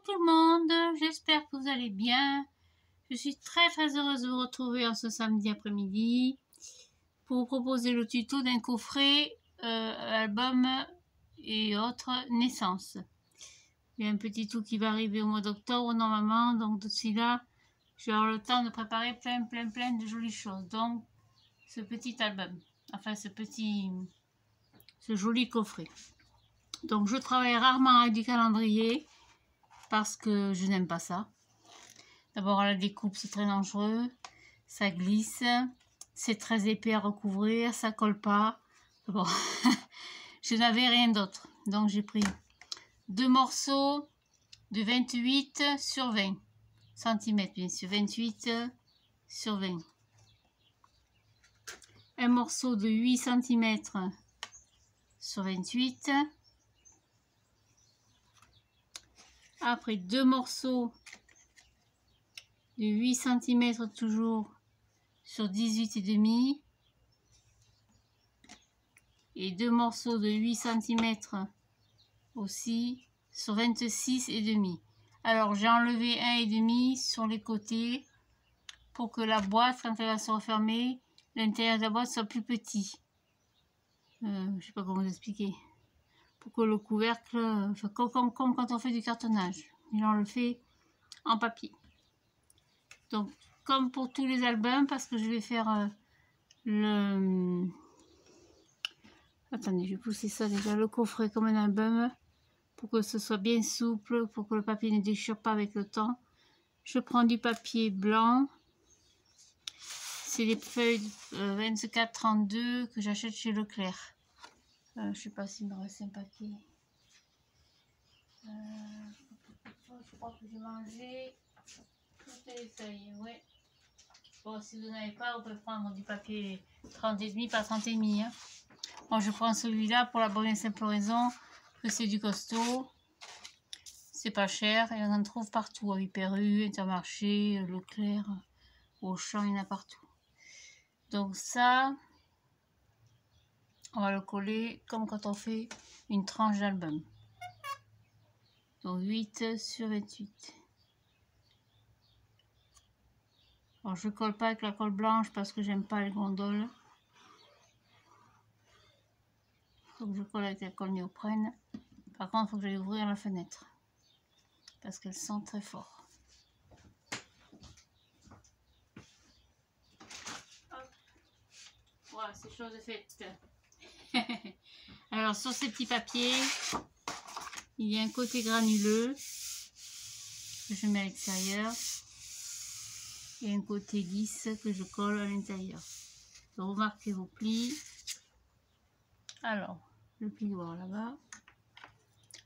tout le monde, j'espère que vous allez bien. Je suis très heureuse de vous retrouver en ce samedi après-midi pour vous proposer le tuto d'un coffret album et autres naissances. Il y a un petit tout qui va arriver au mois d'octobre normalement, donc d'ici là, je vais avoir le temps de préparer plein de jolies choses. Donc ce petit album, enfin ce joli coffret. Donc je travaille rarement avec du calendrier parce que je n'aime pas ça. D'abord à la découpe c'est très dangereux, ça glisse, c'est très épais à recouvrir, ça colle pas. Bon, je n'avais rien d'autre. Donc j'ai pris 2 morceaux de 28 sur 20 cm, bien sûr, 28 sur 20. Un morceau de 8 cm sur 28. Après 2 morceaux de 8 cm toujours sur 18,5 et 2 morceaux de 8 cm aussi sur 26,5. Alors j'ai enlevé 1,5 sur les côtés pour que la boîte, quand elle va se refermer, l'intérieur de la boîte soit plus petit. Je sais pas comment vous expliquer. Pour que le couvercle, enfin, comme quand on fait du cartonnage, mais là on le fait en papier. Donc comme pour tous les albums, parce que je vais faire le... Attendez, je vais pousser ça déjà, le coffret comme un album, pour que ce soit bien souple, pour que le papier ne déchire pas avec le temps. Je prends du papier blanc. C'est les feuilles 24-32 que j'achète chez Leclerc. Je sais pas s'il me reste un paquet. Je crois que j'ai mangé toutes les feuilles, ouais. Bon, si vous n'avez pas, vous pouvez prendre du papier 30,5 par 30,5. Hein. Moi, je prends celui-là pour la bonne et simple raison que c'est du costaud. C'est pas cher et on en trouve partout. À Hyper U, Intermarché, Leclerc, Auchan, il y en a partout. Donc ça, on va le coller comme quand on fait une tranche d'album. Donc 8 sur 28. Alors je colle pas avec la colle blanche parce que j'aime pas les gondoles. Donc je colle avec la colle néoprène. Par contre, il faut que j'aille ouvrir la fenêtre parce qu'elle sent très fort. Hop. Voilà, c'est chose faite. Alors sur ces petits papiers, il y a un côté granuleux que je mets à l'extérieur et un côté lisse que je colle à l'intérieur. Donc remarquez vos plis. Alors, le plioir là-bas.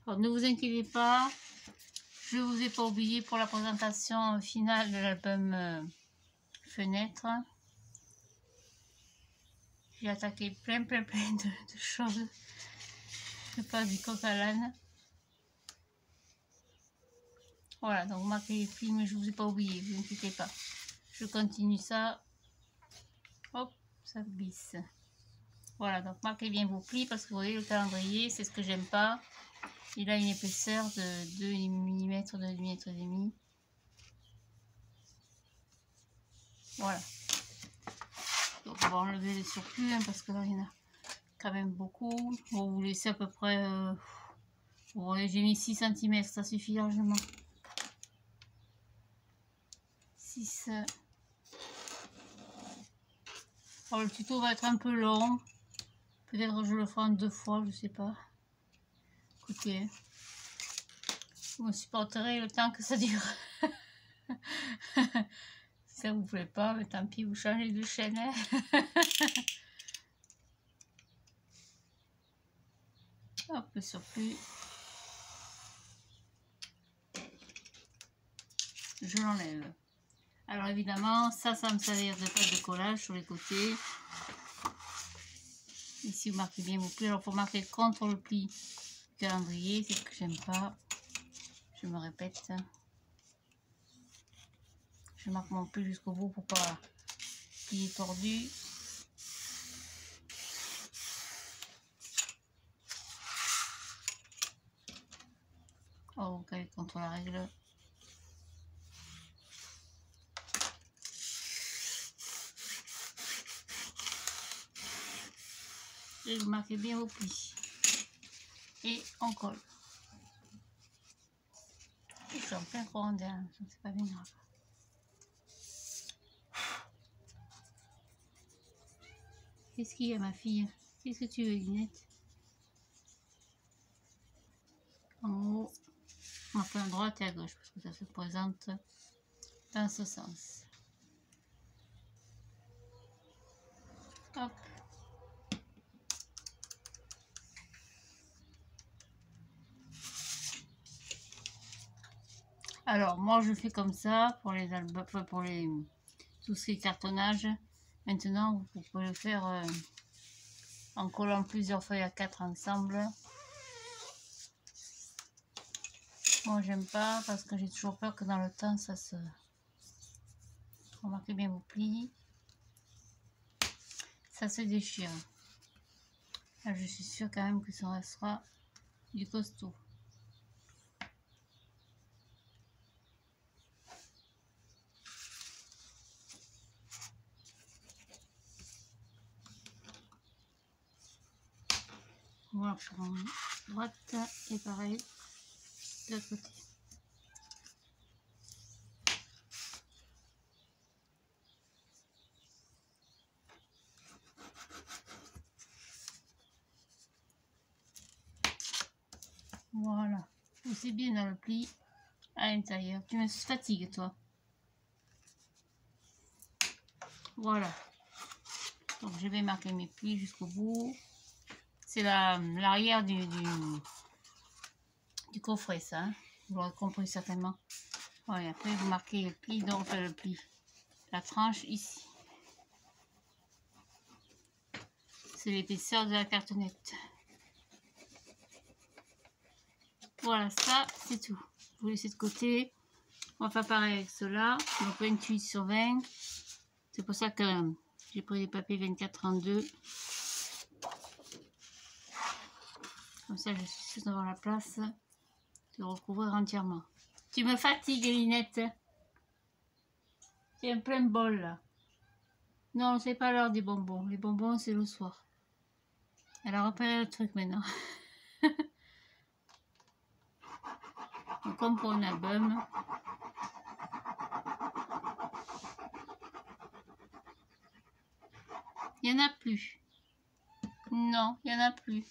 Alors ne vous inquiétez pas, je ne vous ai pas oublié pour la présentation finale de l'album Fenêtre. J'ai attaqué plein de choses. Je passe du coq à l'âne. Voilà, donc marquez les plis, mais je ne vous ai pas oublié, vous inquiétez pas. Je continue ça. Hop, ça glisse. Voilà, donc marquez bien vos plis parce que vous voyez le calendrier, c'est ce que j'aime pas. Il a une épaisseur de 2 mm, 2,5 mm. Voilà. Donc on va enlever les surplus hein, parce que là il y en a quand même beaucoup. Bon, vous laissez à peu près... bon, j'ai mis 6 cm, ça suffit largement. 6. Alors le tuto va être un peu long. Peut-être que je le ferai en 2 fois, je sais pas. Écoutez, vous me supporterez le temps que ça dure. Si ça vous plaît pas, mais tant pis, vous changez de chaîne. Hein. Hop, le surplus. Je l'enlève. Alors évidemment, ça me servir de pâte de collage sur les côtés. Ici, vous marquez bien vos plis. Alors, il faut marquer contre le pli du calendrier. C'est ce que j'aime pas. Je me répète. Je marque mon pli jusqu'au bout pour pas qu'il est tordu. Oh, ok, contre la règle. Et vous marquez bien vos plis. Et on colle. Je suis en plein courant d'air, c'est pas bien grave. Qu'est-ce qu'il y a, ma fille? Qu'est-ce que tu veux, Linette? En haut, enfin à droite et à gauche, parce que ça se présente dans ce sens. Hop. Alors, moi, je fais comme ça pour les albums, pour les tout ce qui est cartonnage. Maintenant, vous pouvez le faire en collant plusieurs feuilles à 4 ensemble. Moi, j'aime pas parce que j'ai toujours peur que dans le temps, ça se... Remarquez bien vos plis. Ça se déchire. Là, je suis sûre quand même que ça restera du costaud. Voilà pour droite et pareil de l'autre côté. Voilà, c'est bien dans le pli à l'intérieur. Tu me fatigues, toi. Voilà. Donc je vais marquer mes plis jusqu'au bout. C'est l'arrière du coffret, ça. Hein. Vous l'aurez compris certainement. Voilà, après vous marquez le pli, donc le pli. La tranche ici. C'est l'épaisseur de la cartonnette. Voilà, ça c'est tout. Je vous laisse de côté. On va faire pareil avec cela. Donc 28 sur 20. C'est pour ça que j'ai pris des papiers 24-32. Comme ça, je suis sûre d'avoir la place de recouvrir entièrement. Tu me fatigues, Linette. C'est un plein bol là. Non, c'est pas l'heure des bonbons. Les bonbons, c'est le soir. Elle a repéré le truc maintenant. Donc, comme pour un album. Il n'y en a plus. Non, il n'y en a plus.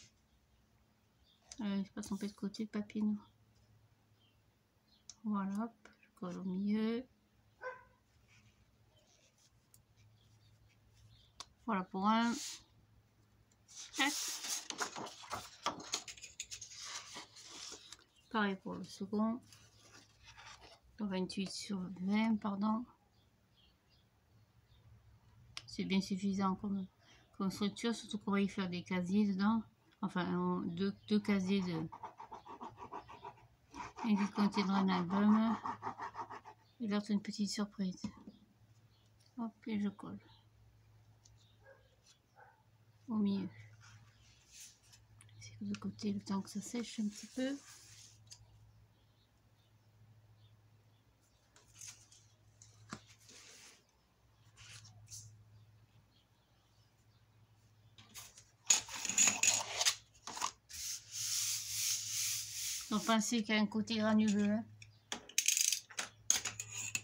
Je passe un peu de côté de papier noir. Voilà, hop, je colle au milieu. Voilà pour un. Pareil pour le second. 28 sur 20, pardon. C'est bien suffisant comme structure, surtout qu'on va y faire des casiers dedans. Enfin, deux casiers de... Un qui contiendra un album. Et l'autre une petite surprise. Hop, et je colle. Au milieu. C'est de côté le temps que ça sèche un petit peu. Donc pensez qu'il y a un côté granuleux. Hein.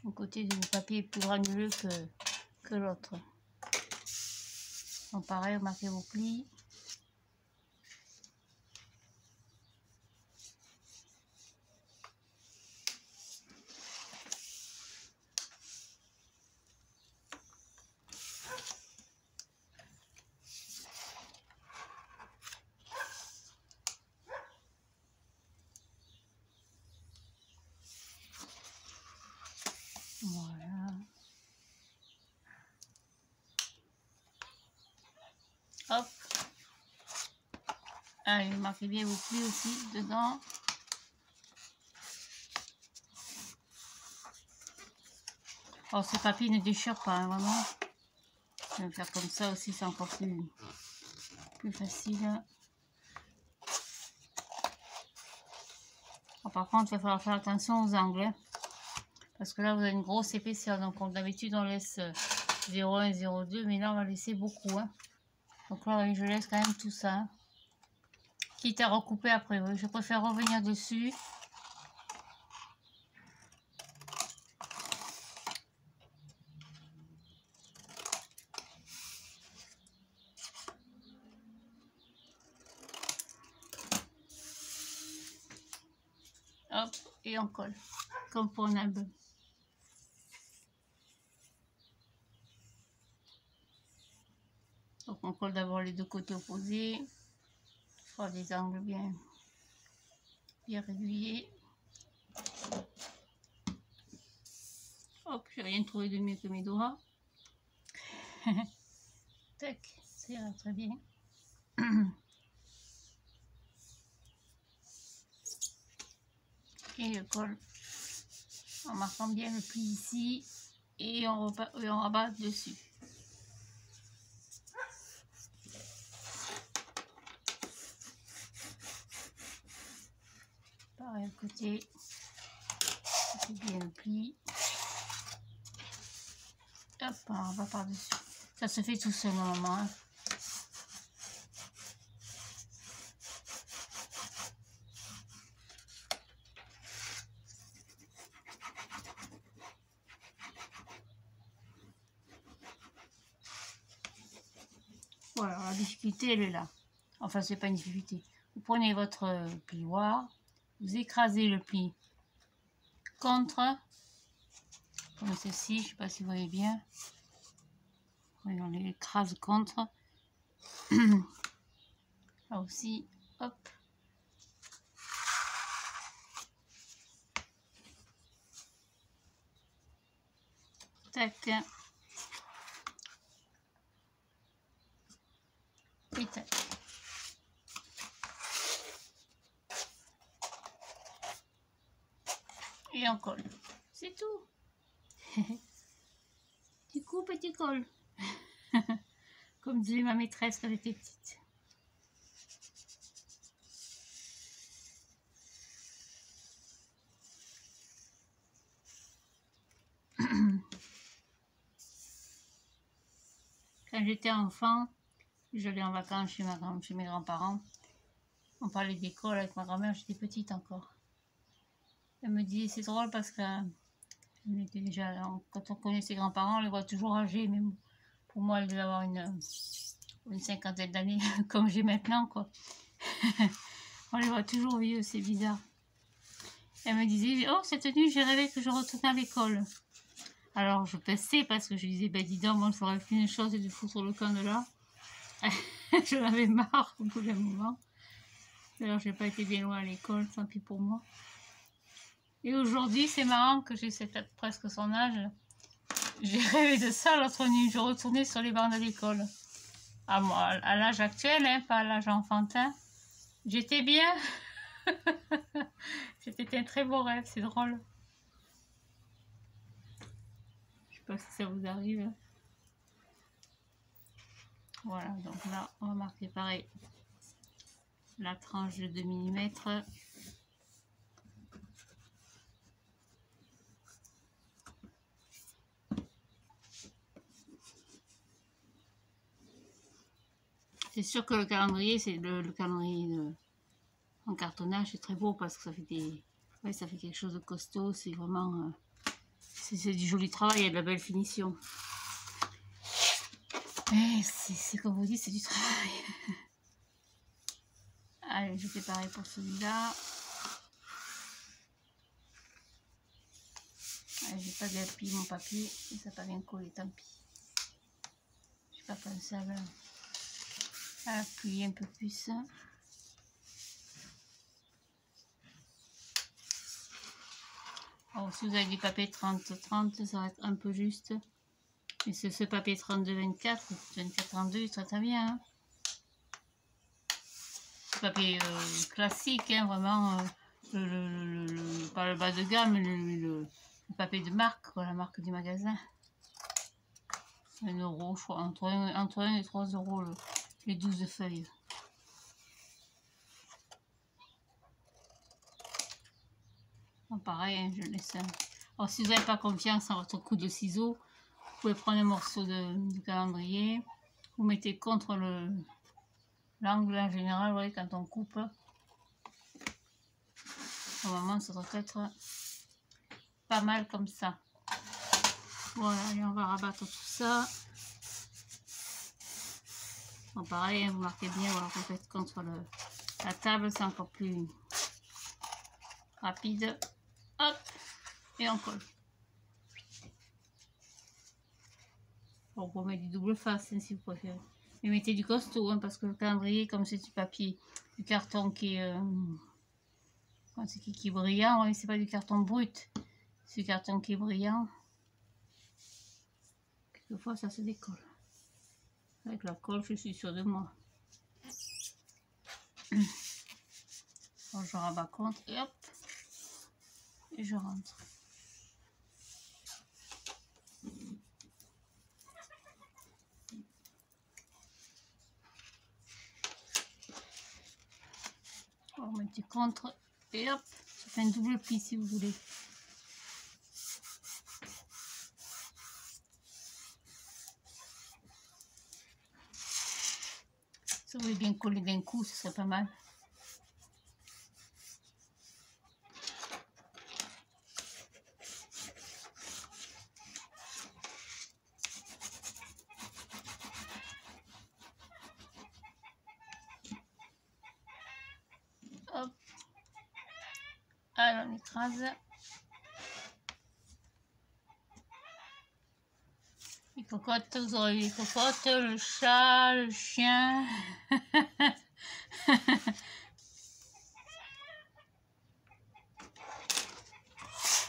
Un côté du papier est plus granuleux que l'autre. Donc pareil, vous marquez vos plis. Voilà. Hop. Allez, marquez bien vos plis aussi dedans. Alors ce papier ne déchire pas, hein, vraiment. Je vais faire comme ça aussi, c'est encore plus facile. Alors, par contre, il va falloir faire attention aux angles. Hein, parce que là, vous avez une grosse épaisseur. Donc, d'habitude, on laisse 0,1 et 0,2. Mais là, on va laisser beaucoup. Hein. Donc là, oui, je laisse quand même tout ça. Hein. Quitte à recouper après. Oui, je préfère revenir dessus. Hop, et on colle. Comme pour un album. Donc on colle d'abord les deux côtés opposés. Pour des angles bien réguliers. Hop, j'ai rien trouvé de mieux que mes doigts. Tac, ça ira très bien. Et je colle en marquant bien le pli ici et on rabat dessus. Pareil à côté, on fait bien le pli. Hop, on rabat par-dessus. Ça se fait tout seul normalement. Hein. Voilà, la difficulté elle est là. Enfin, c'est pas une difficulté. Vous prenez votre plioir, vous écrasez le pli contre, comme ceci, je sais pas si vous voyez bien. Oui, on l'écrase contre. Là aussi, hop. Tac. Et tac. Et on colle. C'est tout. Tu coupes et tu colles. Comme disait ma maîtresse quand j'étais petite. Quand j'étais enfant, j'allais en vacances chez mes grands-parents. On parlait d'école avec ma grand-mère, j'étais petite encore. Elle me dit, c'est drôle parce que on était déjà, quand on connaît ses grands-parents, on les voit toujours âgés, mais pour moi, elle devait avoir une cinquantaine d'années, comme j'ai maintenant, quoi. On les voit toujours vieux, c'est bizarre. Elle me disait, oh, cette nuit, j'ai rêvé que je retournais à l'école. Alors, je pensais, parce que je disais, ben dis donc, moi, je ferais qu'une chose, c'est de foutre le camp de là. Je l'avais marre au bout d'un moment. D'ailleurs, je n'ai pas été bien loin à l'école, tant pis pour moi. Et aujourd'hui, c'est marrant que j'ai presque son âge. J'ai rêvé de ça l'autre nuit. Je retournais sur les bancs de l'école. À l'âge actuel, hein, pas à l'âge enfantin. J'étais bien. C'était un très beau rêve, c'est drôle. Je sais pas si ça vous arrive. Voilà, donc là, on va marquer pareil la tranche de 2 mm. C'est sûr que le calendrier, c'est le calendrier en cartonnage, c'est très beau parce que ça fait ça fait quelque chose de costaud. C'est vraiment, c'est du joli travail, il y a de la belle finition. Et c'est comme vous dites, c'est du travail. Allez, je fais pareil pour celui-là. J'ai pas bien plié mon papier et ça n'a pas bien collé, tant pis. Je n'ai pas pensé à appuyer un peu plus. Alors, si vous avez du papier 30-30, ça va être un peu juste. Et ce papier 32-24, 24-32, ça va bien. Hein. Ce papier classique, hein, vraiment, pas le bas de gamme, mais le papier de marque, quoi, la marque du magasin. 1 €, je crois, entre 1 et 3 € les 12 feuilles. Donc, pareil, hein, je laisse. Alors si vous n'avez pas confiance en votre coup de ciseau, vous pouvez prendre un morceau de calendrier, vous mettez contre l'angle en général, vous voyez, quand on coupe. Normalement, ça doit être pas mal comme ça. Voilà, et on va rabattre tout ça. Bon, pareil, hein, vous marquez bien, voilà, vous faites contre la table, c'est encore plus rapide. Hop, et on colle. Bon, vous mettez du double face, hein, si vous préférez. Mais mettez du costaud, hein, parce que le calendrier, comme c'est du papier, du carton qui est... qui est brillant, oui, c'est pas du carton brut, c'est du carton qui est brillant. Quelquefois ça se décolle. Avec la colle, je suis sûre de moi. Bon, je rabats contre et hop, et je rentre. On met du contre et hop, ça fait un double pli si vous voulez. Si vous voulez bien coller d'un coup, ce serait pas mal. Hop. Alors on écrase. Les cocottes, vous aurez les cocottes, le chat, le chien.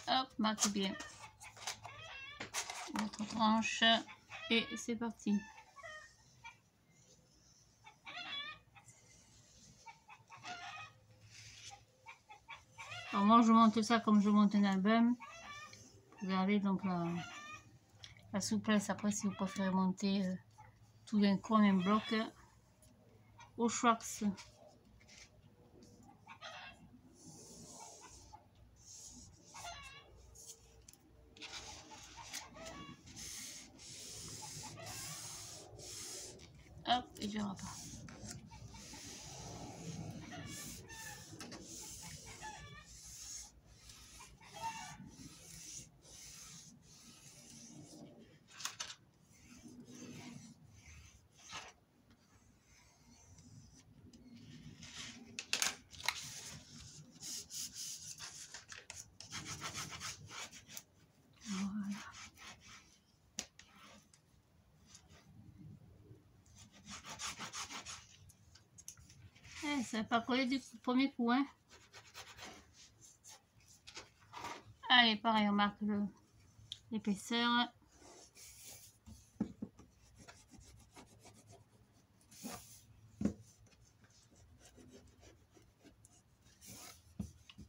Hop, marque bien notre tranche et c'est parti. Alors moi je monte ça comme je monte un album. Regardez donc la souplesse. Après si vous préférez monter tout d'un coup en un bloc au Schwartz. Hop, et je repars. Ça n'a pas collé du premier coup, hein. Allez, pareil, on marque l'épaisseur.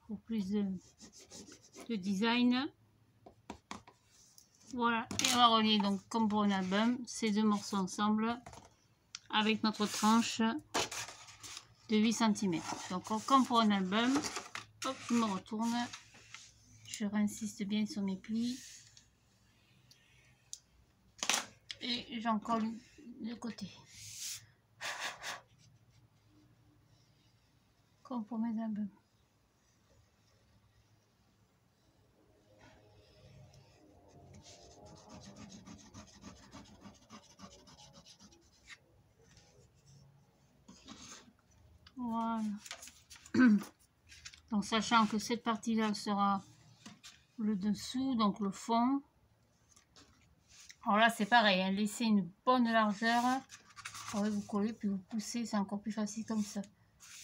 Pour plus de design. Voilà, et on va relier donc comme pour un album ces deux morceaux ensemble avec notre tranche de 8 cm. Donc comme pour un album, hop, je me retourne, je réinsiste bien sur mes plis et j'en colle de côté. Comme pour mes albums. Voilà. Donc sachant que cette partie-là sera le dessous, donc le fond. Alors là c'est pareil, hein, laissez une bonne largeur. Vous collez puis vous poussez, c'est encore plus facile comme ça.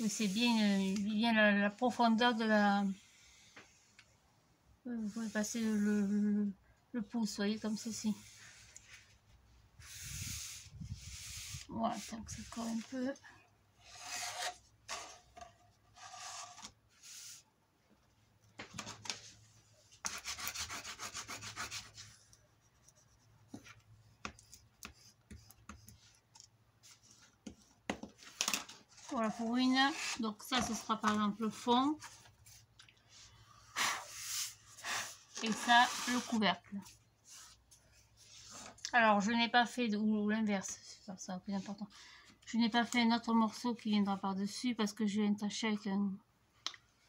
C'est bien, la profondeur de la... Vous pouvez passer le pouce, vous voyez, comme ceci. Voilà, donc ça colle un peu. Voilà pour une. Donc ça, ce sera par exemple le fond. et ça le couvercle. Alors je n'ai pas fait, ou l'inverse, ça a plus important. Je n'ai pas fait un autre morceau qui viendra par dessus parce que je vais attacher avec un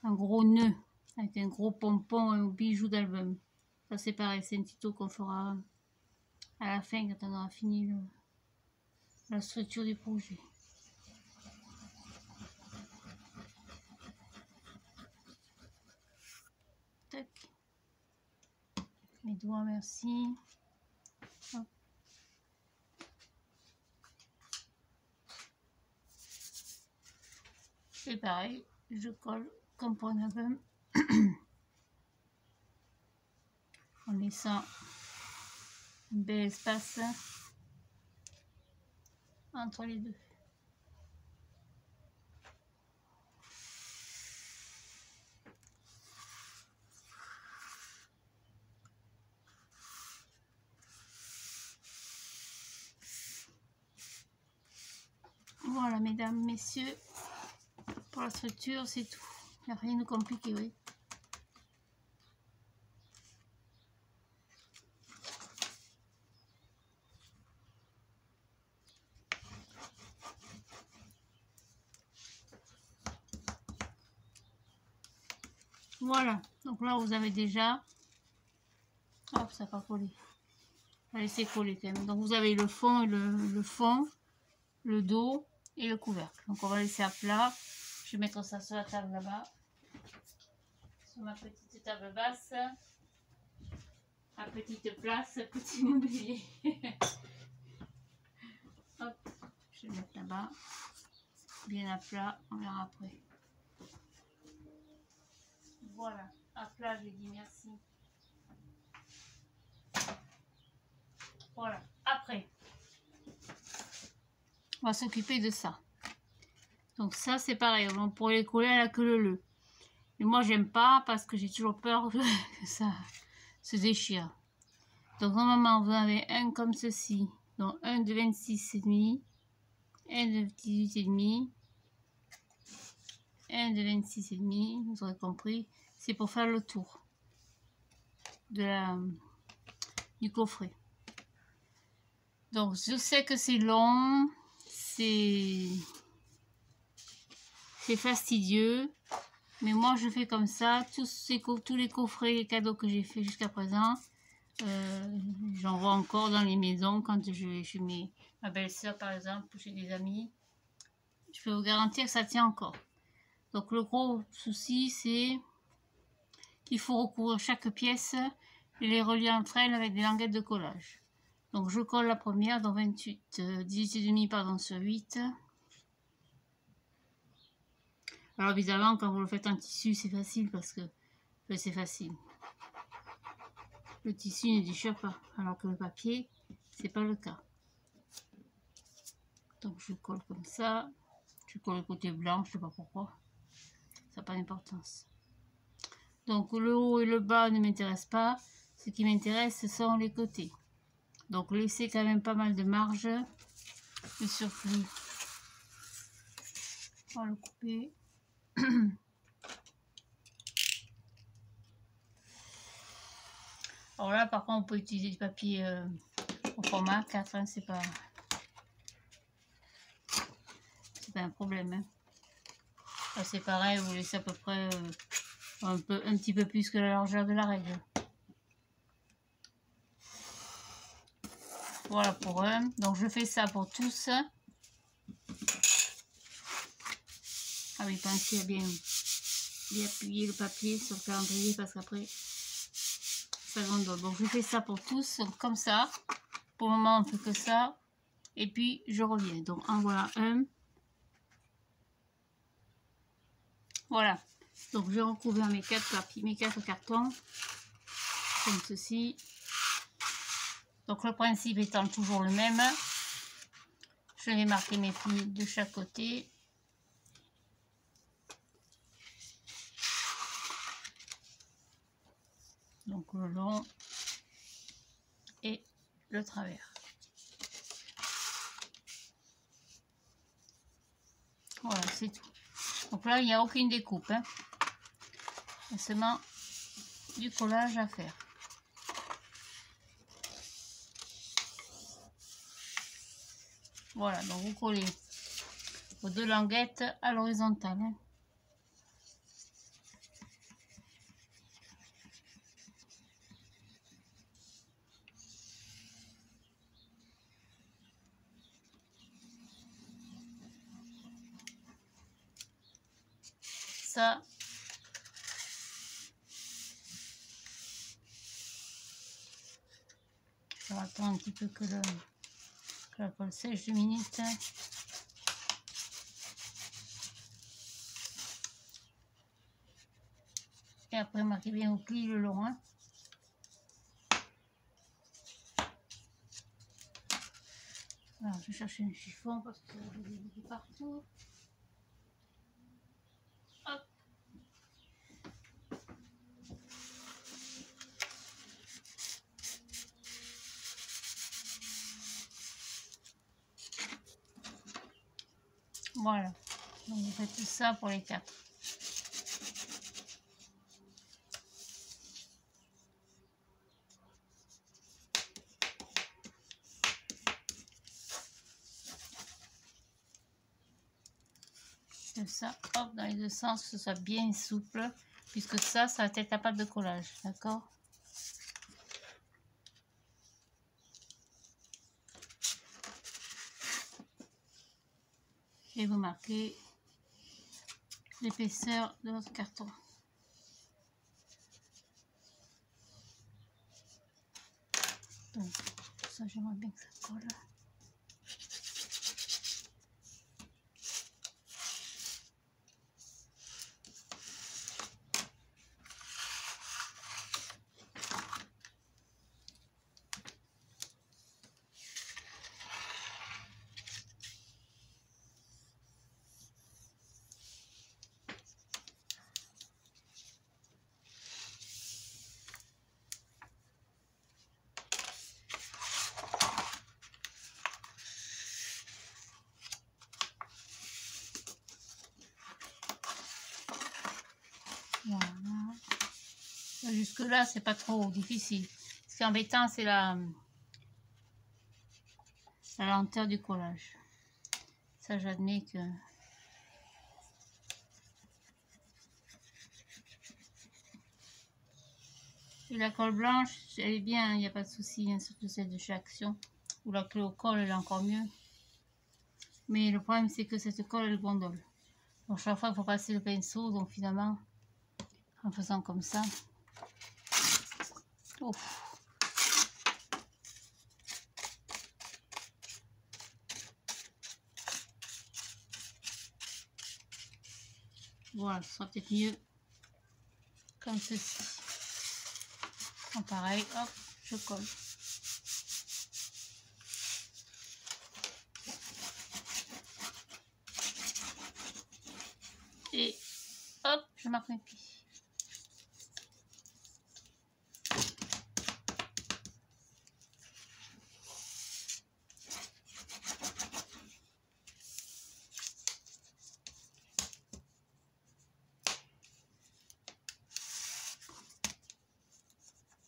gros nœud, avec un gros pompon, un bijou d'album. Ça c'est pareil, c'est un tuto qu'on fera à la fin quand on aura fini la structure du projet. Tac. Mes doigts, merci. Hop. Et pareil, je colle comme pour un album en laissant un bel espace entre les deux. Voilà, mesdames, messieurs, pour la structure, c'est tout. Il n'y a rien de compliqué, oui. Voilà, donc là, vous avez déjà... Hop, ça n'a pas collé. On va laisser coller quand même. Donc, vous avez le fond et le fond, le dos et le couvercle. Donc, on va laisser à plat. Je vais mettre ça sur la table là-bas. Sur ma petite table basse. À petite place, petit mobilier. Hop, je vais mettre là-bas. Bien à plat, on verra après. Voilà, à plat, je dis merci. Voilà, après, on va s'occuper de ça. Donc ça, c'est pareil, on pourrait les coller à la queue leu. Mais moi, j'aime pas parce que j'ai toujours peur que ça se déchire. Donc normalement, vous en avez un comme ceci. Donc un de 26,5, un de 18,5, un de 26,5, vous aurez compris. C'est pour faire le tour du coffret. Donc je sais que c'est long, c'est fastidieux, mais moi je fais comme ça. Tous les coffrets et cadeaux que j'ai fait jusqu'à présent, j'en vois encore dans les maisons quand je vais chez ma belle-sœur par exemple, chez des amis. Je peux vous garantir que ça tient encore. Donc le gros souci, c'est qu'il faut recouvrir chaque pièce et les relier entre elles avec des languettes de collage. Donc je colle la première dans 18,5 pardon, sur 8. Alors évidemment, quand vous le faites en tissu, c'est facile parce que c'est facile. Le tissu ne déchire pas, alors que le papier, c'est pas le cas. Donc je colle comme ça. Je colle le côté blanc, je sais pas pourquoi. Ça n'a pas d'importance. Donc le haut et le bas ne m'intéressent pas. Ce qui m'intéresse, ce sont les côtés. Donc laissez quand même pas mal de marge. Le surplus, on va le couper. Alors là, par contre, on peut utiliser du papier au format 4, hein, c'est pas un problème. Hein. C'est pareil, vous laissez à peu près un petit peu plus que la largeur de la règle. Voilà pour un. Donc je fais ça pour tous. Ah oui, pensez à bien appuyer le papier sur le calendrier parce qu'après ça gondole. Donc je fais ça pour tous, comme ça. Pour le moment on fait que ça. Et puis je reviens. Donc en voilà un. Voilà. Donc je recouvre mes 4 cartons. Comme ceci. Donc le principe étant toujours le même. Je vais marquer mes plis de chaque côté. Donc le long et le travers. Voilà, c'est tout. Donc là, il n'y a aucune découpe. Hein. Il y a seulement du collage à faire. Voilà, donc vous collez vos deux languettes à l'horizontale. Hein. Ça, je vais attendre un petit peu que la colle sèche 2 minutes. Et après, marquez bien au pli le long. Hein. Alors, je vais chercher un chiffon parce que je l'ai mis partout. Hop. Voilà. Donc, vous faites tout ça pour les 4. Ça, hop, dans les deux sens, que ce soit bien souple, puisque ça va être la pâte de collage, d'accord? Et vous marquez l'épaisseur de votre carton. Donc, ça, j'aimerais bien que ça colle. Voilà. Jusque là, c'est pas trop difficile. Ce qui est embêtant, c'est la lenteur du collage. Ça, j'admets que... Et la colle blanche, elle est bien, il n'y a pas de souci, hein, surtout celle de chez Action. Ou la clé au colle, elle est encore mieux. Mais le problème, c'est que cette colle, elle gondole. Donc, chaque fois, il faut passer le pinceau. Donc, finalement, en faisant comme ça... Ouf. Voilà, ce sera peut-être mieux comme ceci. Donc, pareil, hop, je colle. Et hop, je marque mes plis.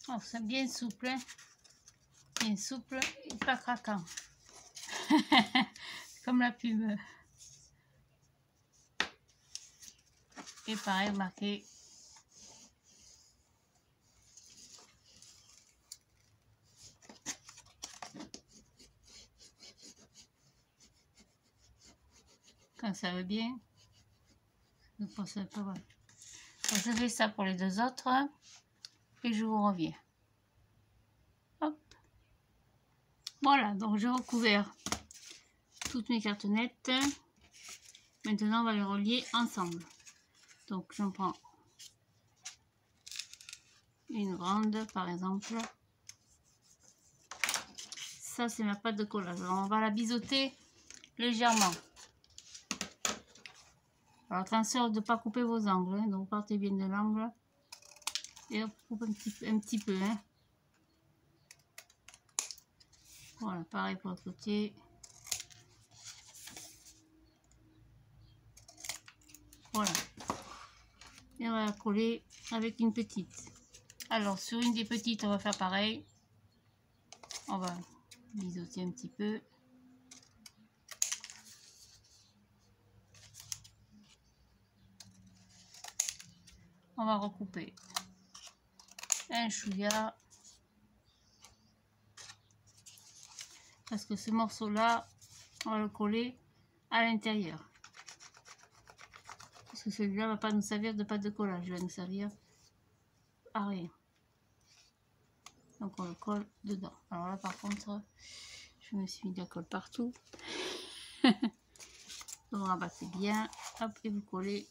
Oh, c'est bien souple, hein. Bien souple et pas craquant. Comme la pub. Et pareil, marqué. Quand ça va bien. Donc, je fais ça pour les deux autres. Et je vous reviens. Hop. Voilà, donc j'ai recouvert toutes mes cartonnettes. Maintenant, on va les relier ensemble. Donc, j'en prends une grande, par exemple. Ça, c'est ma pâte de collage. Alors, on va la biseauter légèrement. Alors, attention de ne pas couper vos angles. Hein. Donc, partez bien de l'angle. Et on coupe un petit peu. Hein. Voilà, pareil pour l'autre côté. Voilà. Et on va la coller avec une petite. Alors, sur une des petites, on va faire pareil. On va biseauter un petit peu. on va recouper un chouïa. Parce que ce morceau-là, on va le coller à l'intérieur. Parce que celui-là ne va pas nous servir de pâte de collage, il va nous servir à rien. Donc on le colle dedans. Alors là par contre, je me suis mis de la colle partout. Donc on rabattez bien, hop, et vous collez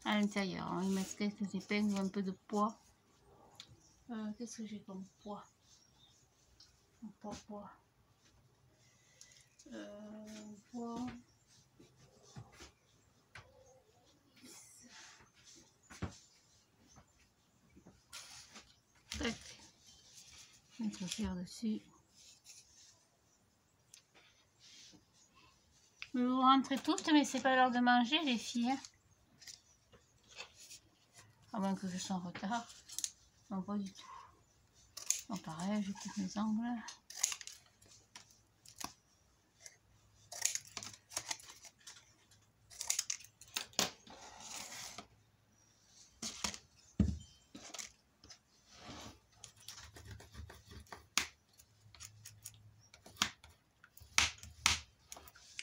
à l'intérieur. On va y mettre quelques épingles, un peu de poids. Qu'est-ce que j'ai comme poids? Poids. Poids. Tac. Mettre le fer dessus. Vous rentrez tous, mais c'est pas l'heure de manger les filles. Hein. À moins que je sois en retard. Non, pas du tout. Donc pareil, je coupe mes angles.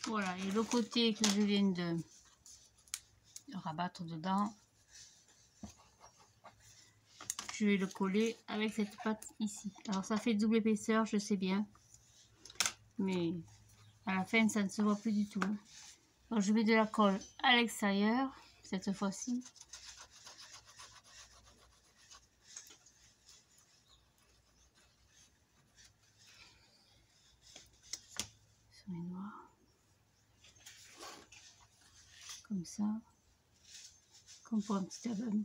Voilà, et le côté que je viens de rabattre dedans, je vais le coller avec cette pâte ici. Alors ça fait double épaisseur, je sais bien, mais à la fin ça ne se voit plus du tout. Donc je mets de la colle à l'extérieur cette fois-ci. Sur les noirs. Comme ça, comme pour un petit album.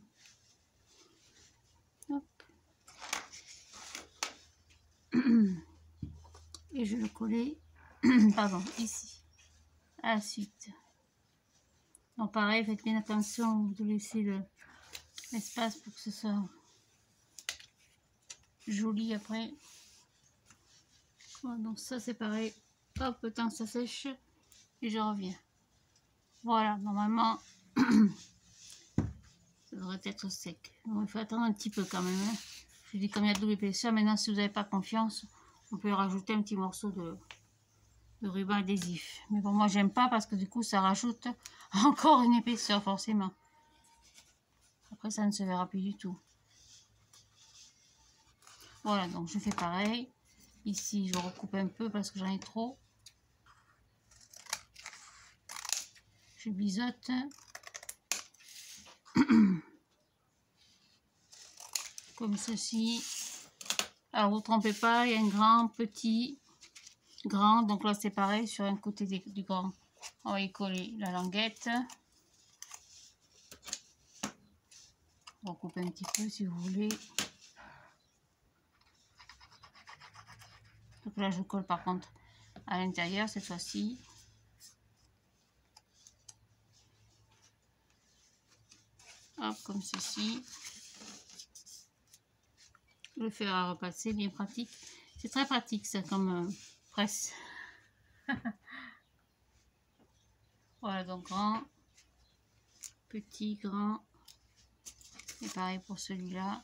Hop. Et je vais le coller, pardon, ici, à la suite. Donc pareil, faites bien attention de laisser l'espace pour que ce soit joli après. Voilà, donc ça c'est pareil, hop, le temps que ça sèche et je reviens. Voilà, normalement, ça devrait être sec. Bon, il faut attendre un petit peu quand même. Hein. Je dis comme il y a double épaisseur, maintenant si vous n'avez pas confiance, on peut rajouter un petit morceau de ruban adhésif. Mais bon, moi j'aime pas parce que du coup ça rajoute encore une épaisseur forcément. Après ça ne se verra plus du tout. Voilà, donc je fais pareil. Ici je recoupe un peu parce que j'en ai trop. Je biseaute. Comme ceci. Alors vous ne trompez pas, il y a un grand, petit, grand. Donc là c'est pareil, sur un côté du grand, on va y coller la languette. On recoupe un petit peu si vous voulez. Donc là je colle par contre à l'intérieur cette fois-ci. Hop, comme ceci. Le fer à repasser, bien pratique. C'est très pratique ça comme presse. Voilà, donc grand, petit, grand. Et pareil pour celui-là.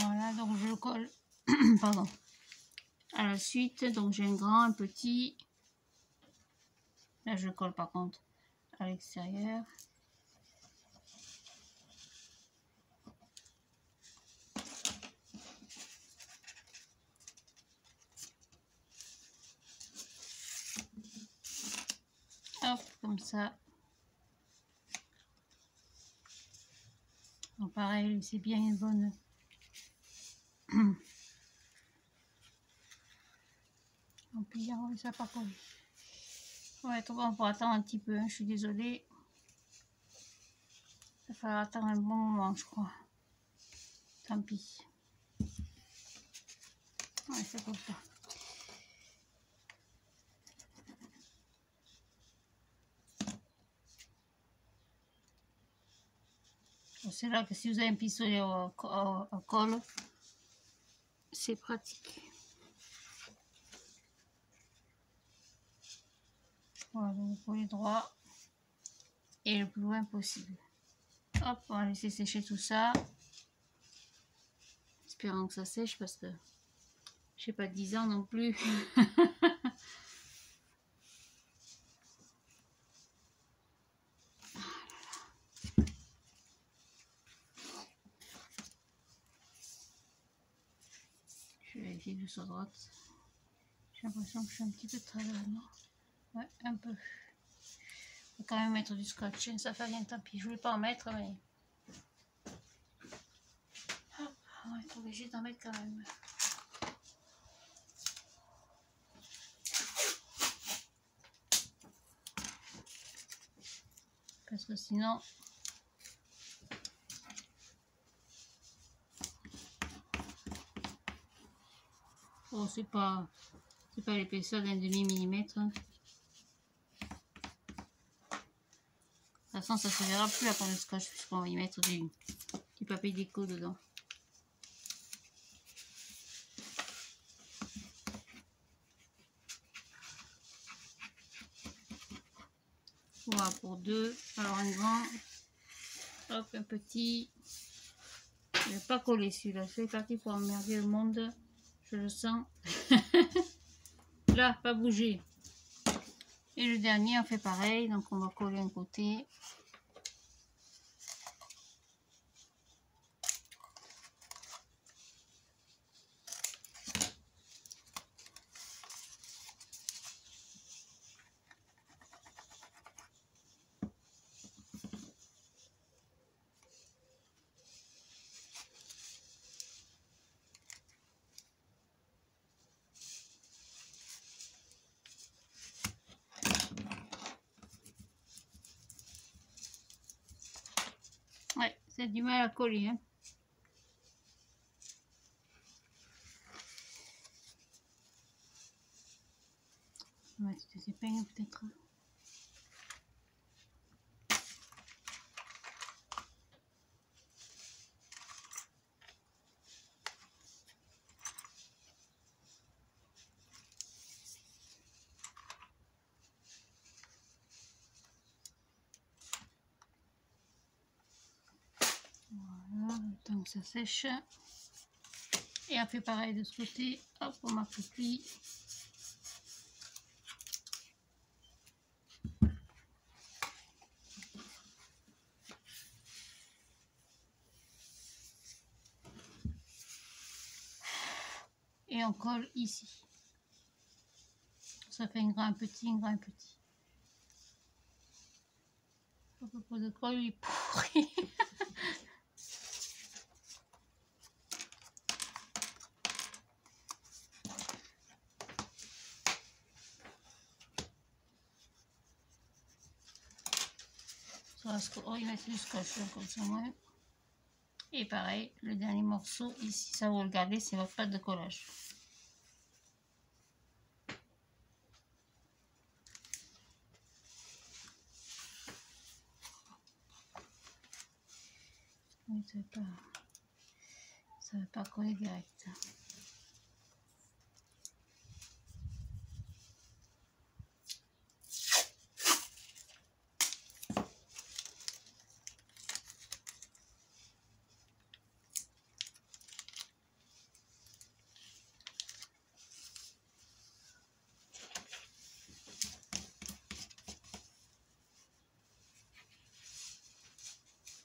Voilà, donc je le colle, pardon, à la suite. Donc j'ai un grand, un petit. Là je le colle par contre à l'extérieur. Hop, comme ça. Donc pareil, c'est bien une bonne. En pliant, ça n'a pas collé. Ouais, tout bon, pour attendre un petit peu, hein, je suis désolée. Il va falloir attendre un bon moment, je crois. Tant pis. Ouais, c'est comme ça. C'est là que si vous avez un pistolet à colle, c'est pratique. Voilà, vous collez droit et le plus loin possible. Hop, on va laisser sécher tout ça. Espérons que ça sèche parce que j'ai pas 10 ans non plus. Je vais vérifier que je sois droite. J'ai l'impression que je suis un petit peu très loin. Ouais, un peu. Je vais quand même mettre du scotch, hein, ça fait rien, tant pis. Je voulais pas en mettre, mais hop, on va être obligé d'en mettre quand même. Parce que sinon, oh, c'est pas l'épaisseur d'un demi-millimètre. De toute façon, ça se verra plus après le scotch puisqu'on va y mettre du papier déco dedans. Voilà pour deux. Alors un grand, hop, un petit. Je ne vais pas coller celui-là. C'est parti pour emmerder le monde. Je le sens. Là, pas bouger. Et le dernier, on fait pareil. Donc on va coller un côté. Ouais, c'est du mal à coller. Hein. On va mettre des épingles peut-être. Voilà, le temps que ça sèche. Et on fait pareil de ce côté. Hop, on marque le pli. Et on colle ici. Ça fait un grain petit, un grain petit. Le propos de colle, il est pourri. On va y mettre du scotch comme ça moins. Et pareil, le dernier morceau ici, ça vous le gardez, c'est votre pâte de collage. Oui, ça va pas coller direct.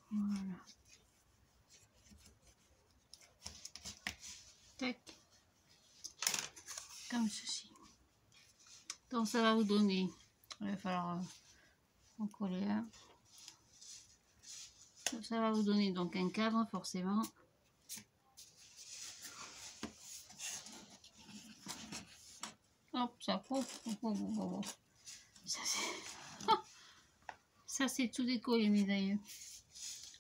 Voilà. Tac. Comme ceci. Donc ça va vous donner, il va falloir en coller un. Ça va vous donner donc un cadre forcément. Hop, ça coupe. Ça c'est tout décollé mes aïeux.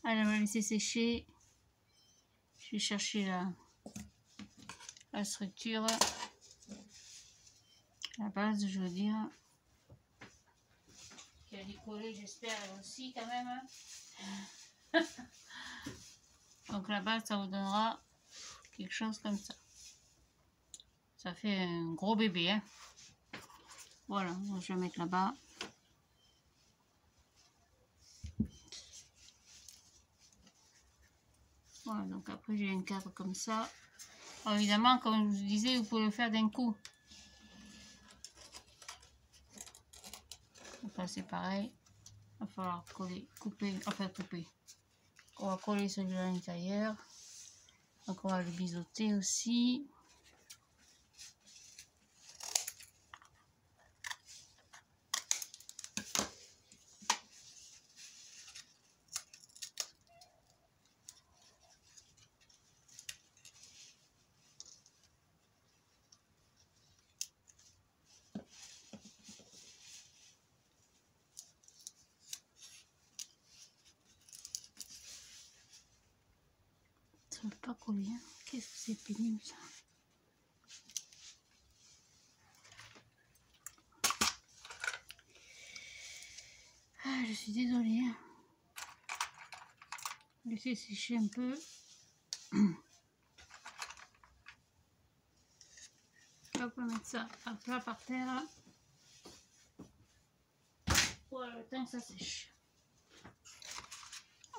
Allez, on va laisser sécher. Je vais chercher la la structure, la base, je veux dire, qui a décollé, j'espère, elle aussi quand même. Hein. Donc la base, ça vous donnera quelque chose comme ça. Ça fait un gros bébé. Hein. Voilà, je vais le mettre là-bas. Voilà, donc après j'ai un cadre comme ça. Alors, évidemment, comme je vous disais, vous pouvez le faire d'un coup. Donc là c'est pareil. Il va falloir coller, couper, enfin couper. On va coller celui-là à l'intérieur. Donc on va le biseauter aussi. Ça ne veut pas coller. Hein. Qu'est-ce que c'est pénible ça. Ah, je suis désolée. Hein. Laissez sécher un peu. Hop, on va mettre ça à plat par terre. Voilà, le temps que ça sèche.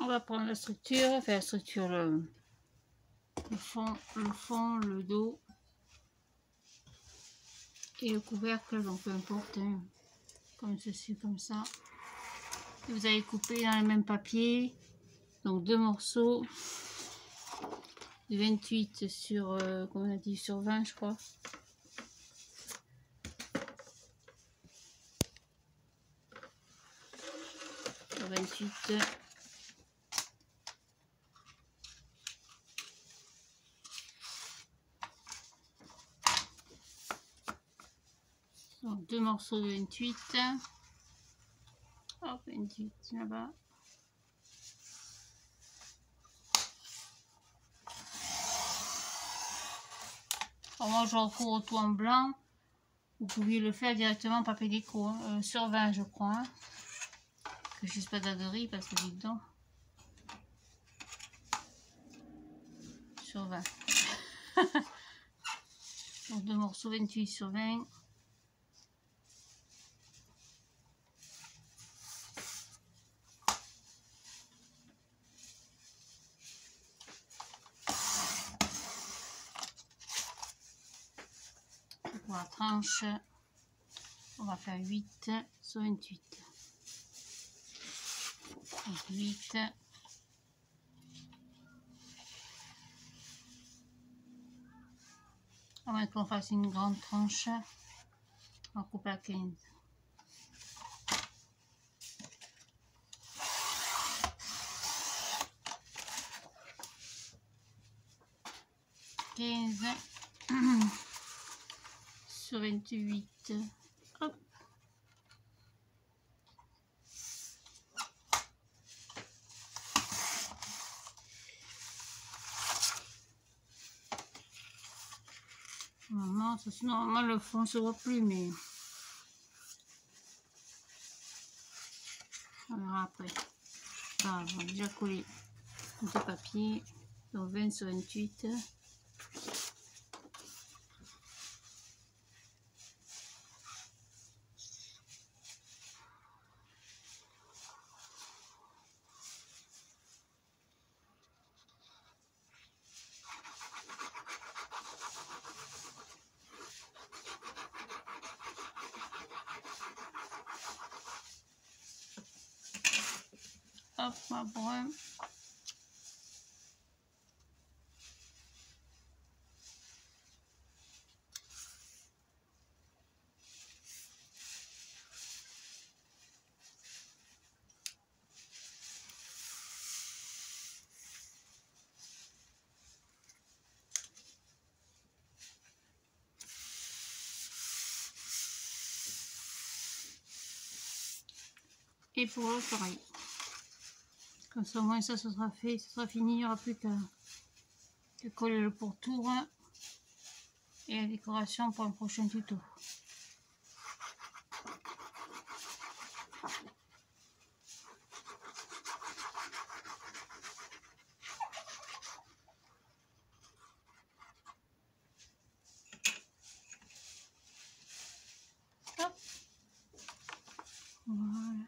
On va prendre la structure, enfin la structure, le fond, le dos et le couvercle, donc peu importe, hein, comme ceci, comme ça. Et vous allez couper dans le même papier, donc 2 morceaux de 28 sur, comme on a dit, sur 20 je crois. Sur 28. Donc 2 morceaux de 28. Hop, 28 là-bas. Alors moi je recours au tout en blanc. Vous pouviez le faire directement en papier déco, hein, sur 20 je crois. Hein. Que je n'utilise pas d'adori parce que dis donc. Sur 20. Donc 2 morceaux 28 sur 20. Pour la tranche, on va faire 8 sur 28. Donc 8. À moins qu'on fasse une grande tranche, on va couper à 15. Sur 28. Hop. Normalement, le fond ne se voit plus, mais on verra après. Ah, on va déjà coller le papier. Donc 20 sur 28. Hop, ma brun. Et pour l'autre, pareil. Comme ça, au moins, ça sera fait, ça sera fini. Il n'y aura plus qu'à coller le pourtour. et la décoration pour le prochain tuto. Hop. Voilà.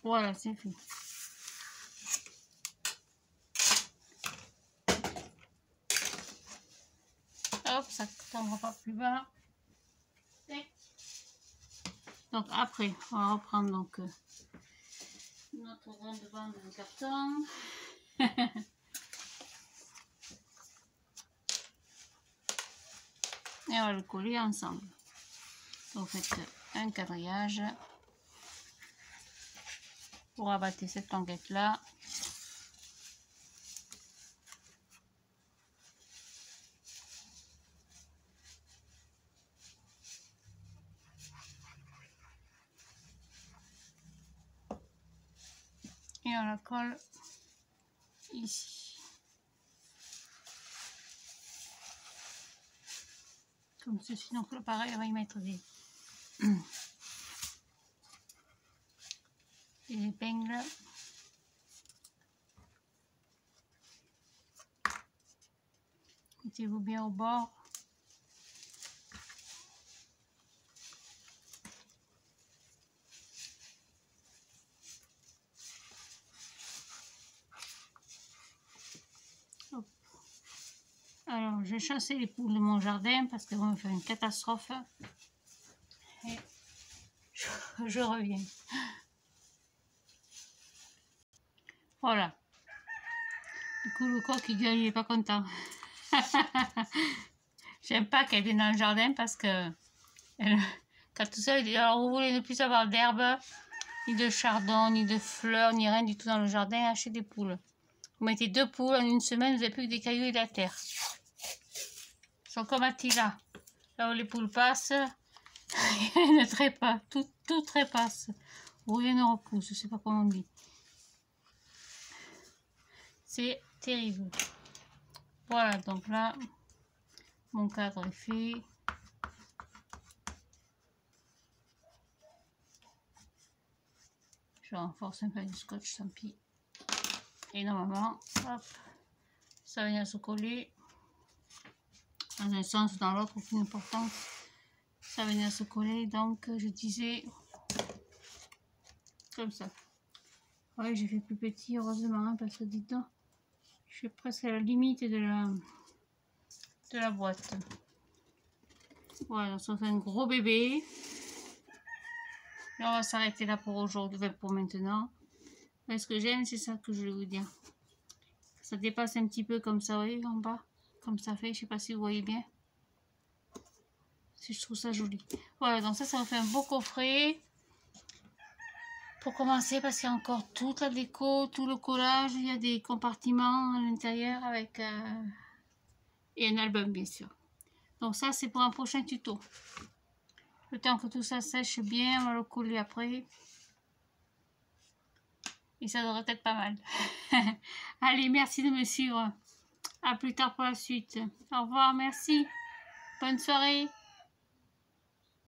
Voilà, c'est fait. Hop, ça ne tombera pas plus bas. Donc après, on va reprendre donc notre grande bande de carton. Et on va le coller ensemble. Donc faites un quadrillage pour abattre cette languette là. Et on la colle ici. Comme ceci. Donc là pareil, on va y mettre des épingles. Mettez-vous bien au bord. Hop. Alors, j'ai chassé les poules de mon jardin parce qu'elles vont me faire une catastrophe. Et je reviens. Voilà. Du coup, le coq, il gueule, il n'est pas content. J'aime pas qu'elle vienne dans le jardin parce que quand tout ça, alors vous voulez ne plus avoir d'herbe, ni de chardon, ni de fleurs, ni rien du tout dans le jardin, achetez des poules. Vous mettez 2 poules en une semaine, vous n'avez plus que des cailloux et de la terre. Ils sont comme Attila. Là où les poules passent, elles ne trépassent, tout trépasse. Ou rien ne repousse, je sais pas comment on dit. C'est terrible. Voilà, donc là, mon cadre est fait. Je renforce un peu du scotch, tant pis. Et normalement, hop, ça va venir se coller. Dans un sens ou dans l'autre, aucune importance. Ça va venir se coller, donc je disais comme ça. Ouais, j'ai fait plus petit, heureusement, hein, parce que dites donc, je suis presque à la limite de la boîte. Voilà, donc ça fait un gros bébé. Et on va s'arrêter là pour aujourd'hui, pour maintenant. Mais ce que j'aime, c'est ça que je voulais vous dire. Ça dépasse un petit peu comme ça, vous voyez, en bas. Comme ça fait, je sais pas si vous voyez bien. Je trouve ça joli. Voilà, donc ça me fait un beau coffret. Pour commencer, parce qu'il y a encore toute la déco, tout le collage. Il y a des compartiments à l'intérieur avec... et un album, bien sûr. Donc ça, c'est pour un prochain tuto. Le temps que tout ça sèche bien, on va le coller après. Et ça devrait être pas mal. Allez, merci de me suivre. À plus tard pour la suite. Au revoir, merci. Bonne soirée.